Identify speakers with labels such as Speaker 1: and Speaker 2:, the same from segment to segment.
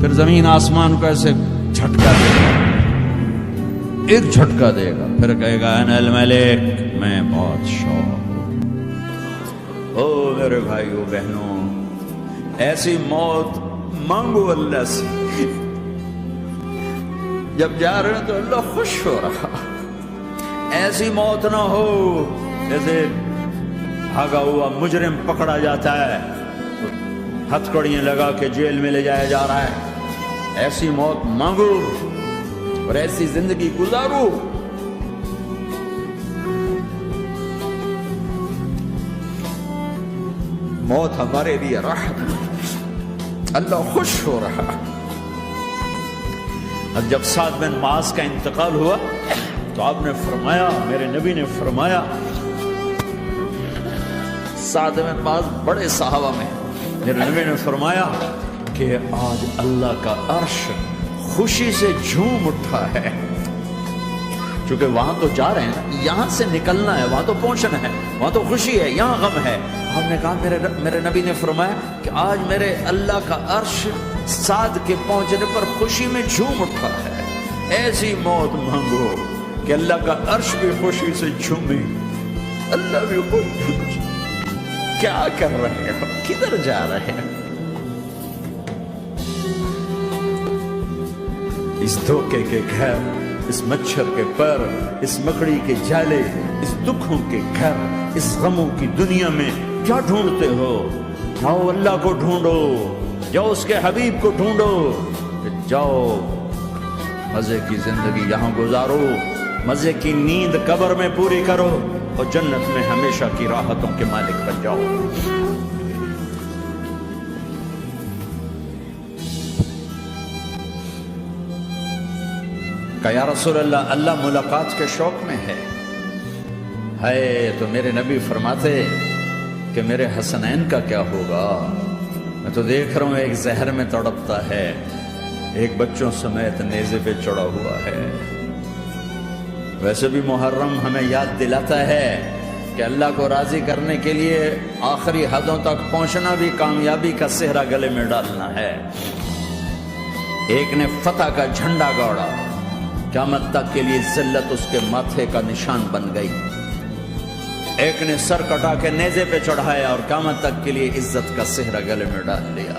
Speaker 1: پھر زمین آسمان کو ایسے جھٹکا دے گا، ایک جھٹکا دے گا، پھر کہے گا انا الملک، میں بادشاہ ہوں۔ او میرے بھائیو بہنوں، ایسی موت مانگو اللہ سے، جب جا رہے ہیں تو اللہ خوش ہو رہا۔ ایسی موت نہ ہو جیسے بھاگا ہوا مجرم پکڑا جاتا ہے، ہتھکڑیاں لگا کے جیل میں لے جایا جا رہا ہے۔ ایسی موت مانگو اور ایسی زندگی گزارو۔ موت ہمارے لیے راحت، اللہ خوش ہو رہا۔ اب جب سعد بن معاذ کا انتقال ہوا تو آپ نے فرمایا، میرے نبی نے فرمایا، سعد بن معاذ بڑے صحابہ میں، میرے نبی نے فرمایا کہ آج اللہ کا عرش خوشی سے جھوم اٹھا ہے، چونکہ وہاں تو جا رہے ہیں، یہاں سے نکلنا ہے، وہاں تو پہنچنا ہے، وہاں تو خوشی ہے، یہاں غم ہے۔ ہم نے کہا میرے نبی نے فرمایا کہ آج میرے اللہ کا عرش سعد کے پہنچنے پر خوشی میں جھوم اٹھا ہے۔ ایسی موت مانگو کہ اللہ کا عرش بھی خوشی سے جھومے، اللہ بھی خوش۔ کیا کر رہے ہو؟ کدھر جا رہے ہیں؟ اس دھوکے کے گھر، اس مچھر کے پر، اس مکڑی کے جالے، اس دکھوں کے گھر، اس غموں کی دنیا میں کیا ڈھونڈتے ہو؟ جاؤ اللہ کو ڈھونڈو، جاؤ اس کے حبیب کو ڈھونڈو، جاؤ مزے کی زندگی یہاں گزارو، مزے کی نیند قبر میں پوری کرو اور جنت میں ہمیشہ کی راحتوں کے مالک بن جاؤ۔ کہ یا رسول اللہ، اللہ ملاقات کے شوق میں ہے تو میرے نبی فرماتے کہ میرے حسنین کا کیا ہوگا؟ میں تو دیکھ رہا ہوں ایک زہر میں تڑپتا ہے، ایک بچوں سمیت نیزے پہ چڑھا ہوا ہے۔ ویسے بھی محرم ہمیں یاد دلاتا ہے کہ اللہ کو راضی کرنے کے لیے آخری حدوں تک پہنچنا بھی کامیابی کا صحرا گلے میں ڈالنا ہے۔ ایک نے فتح کا جھنڈا گاڑا، قیامت تک کے لیے ذلت اس کے ماتھے کا نشان بن گئی۔ ایک نے سر کٹا کے نیزے پہ چڑھایا اور قیامت تک کے لیے عزت کا صحرا گلے میں ڈال لیا۔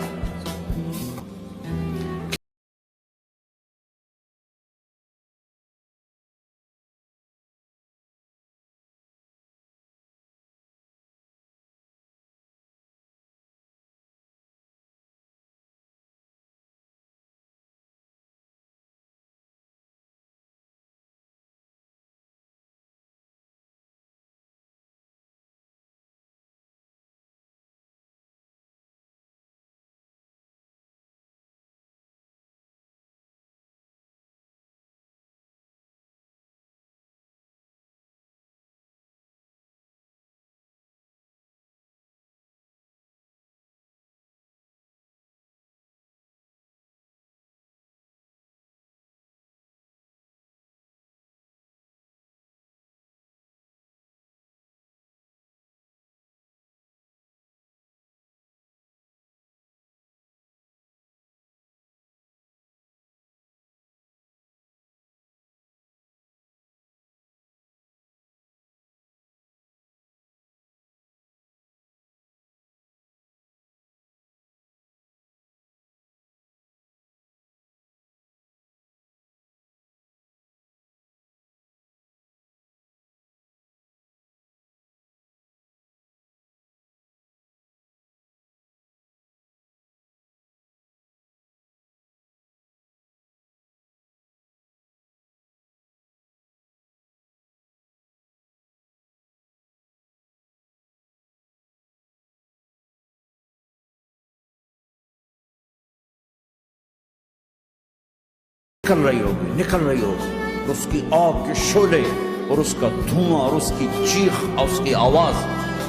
Speaker 1: نکل رہی ہوگی اس کی آگ کے شعلے اور اس کا دھواں اور اس کی چیخ اور اس کی آواز۔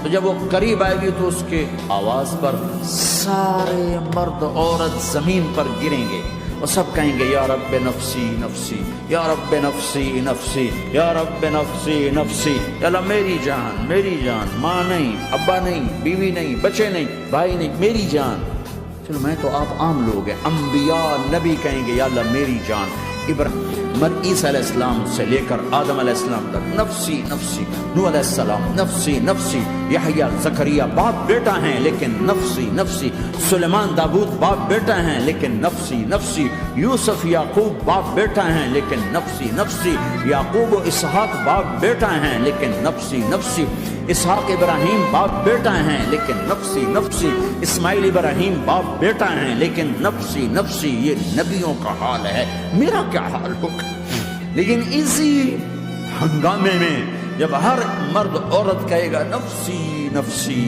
Speaker 1: تو جب وہ قریب آئے گی تو اس کے آواز پر سارے مرد عورت زمین پر گریں گے اور سب کہیں گے یا رب نفسی نفسی، یا رب نفسی نفسی، یا رب نفسی نفسی۔ یا اللہ میری جان، میری جان، ماں نہیں، ابا نہیں، بیوی نہیں، بچے نہیں، بھائی نہیں، میری جان۔ چلو میں تو آپ عام لوگ ہیں، انبیاء نبی کہیں گے یا اللہ میری جان، عیسیٰ علیہ السلام سے لے کر آدم علیہ السلام تک نفسی نفسی، نوح علیہ السلام نفسی نفسی، یحییٰ زکریا باپ بیٹا ہیں لیکن نفسی نفسی، سلیمان داؤد باپ بیٹا ہیں لیکن نفسی نفسی، یوسف یعقوب باپ بیٹا ہیں لیکن نفسی نفسی، یعقوب و اسحاق باپ بیٹا ہیں لیکن نفسی نفسی، اسحاق ابراہیم باپ بیٹا ہیں لیکن نفسی نفسی، اسماعیل ابراہیم باپ بیٹا ہیں لیکن نفسی نفسی۔ یہ نبیوں کا حال ہے، میرا کیا حال ہوگا؟ لیکن اسی ہنگامے میں جب ہر مرد عورت کہے گا نفسی نفسی،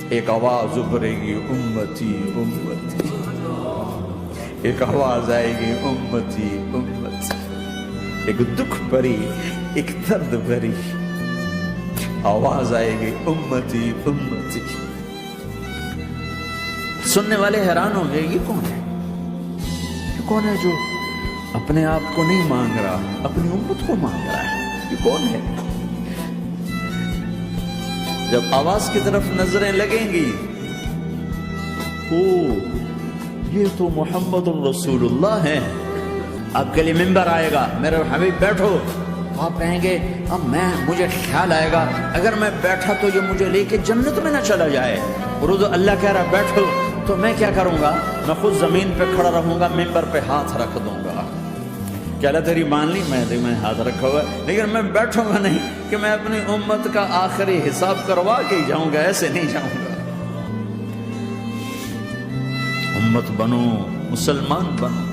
Speaker 1: ایک آواز ابھرے گی امتی امتی، ایک آواز آئے گی امتی امتی، ایک دکھ بھری ایک درد بھری آواز آئے گی امتی امتی۔ سننے والے حیران ہوں گے، یہ کون ہے؟ یہ کون ہے جو اپنے آپ کو نہیں مانگ رہا، اپنی امت کو مانگ رہا ہے؟ یہ کون ہے؟ جب آواز کی طرف نظریں لگیں گی، او یہ تو محمد الرسول اللہ ہے۔ آپ کے لیے ممبر آئے گا، میرے حبیب بیٹھو، آپ کہیں گے اب مجھے خیال آئے گا اگر میں بیٹھا تو یہ مجھے لے کے جنت میں نہ چلا جائے، اور اللہ کہہ رہا بیٹھو، تو میں کیا کروں گا؟ میں خود زمین پہ کھڑا رہوں گا، ممبر پہ ہاتھ رکھ دوں گا، کہ اللہ تیری مان لی، میں ہاتھ رکھا ہوا، لیکن میں بیٹھوں گا نہیں کہ میں اپنی امت کا آخری حساب کروا کے ہی جاؤں گا، ایسے نہیں جاؤں گا۔ امت بنو، مسلمان بنو۔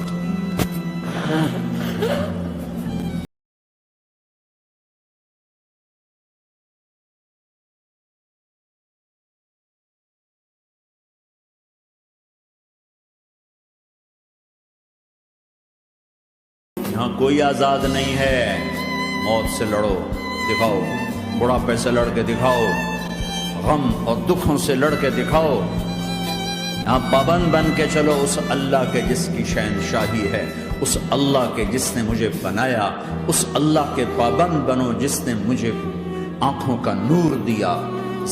Speaker 1: یہاں کوئی آزاد نہیں ہے، موت سے لڑو، دکھاؤ، بڑھاپے سے لڑ کے دکھاؤ، غم اور دکھوں سے لڑ کے دکھاؤ، یہاں پابند بن کے چلو اس اللہ کے جس کی شہنشاہی ہے، اس اللہ کے جس نے مجھے بنایا، اس اللہ کے پابند بنو جس نے مجھے آنکھوں کا نور دیا،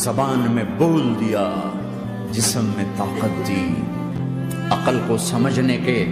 Speaker 1: زبان میں بول دیا، جسم میں طاقت دی، عقل کو سمجھنے کے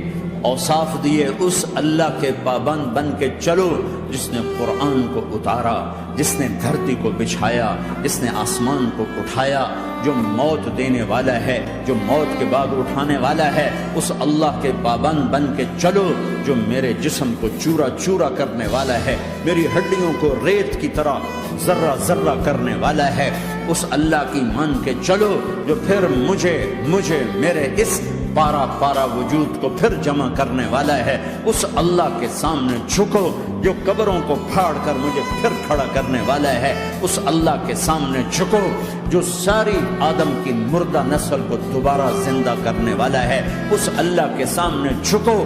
Speaker 1: اوصاف دیے، اس اللہ کے پابند بن کے چلو جس نے قرآن کو اتارا، جس نے دھرتی کو بچھایا، جس نے آسمان کو اٹھایا، جو موت دینے والا ہے، جو موت کے بعد اٹھانے والا ہے، اس اللہ کے پابند بن کے چلو جو میرے جسم کو چورا چورا کرنے والا ہے، میری ہڈیوں کو ریت کی طرح ذرہ ذرہ کرنے والا ہے، اس اللہ کی مان کے چلو جو پھر مجھے میرے اس پارا پارا وجود کو پھر جمع کرنے والا ہے، اس اللہ کے سامنے جھکو جو قبروں کو پھاڑ کر مجھے پھر کھڑا کرنے والا ہے، اس اللہ کے سامنے جھکو جو ساری آدم کی مردہ نسل کو دوبارہ زندہ کرنے والا ہے، اس اللہ کے سامنے جھکو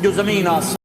Speaker 1: جو زمین آسمان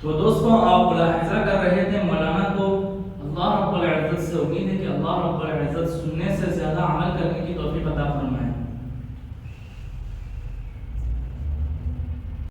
Speaker 2: تو دوستوں آپ ملاحظہ کر رہے تھے مولانا کو اللہ رب العزت سے امید ہے کہ اللہ رب العزت سننے سے زیادہ عمل کرنے کی توفیق عطا فرمائے.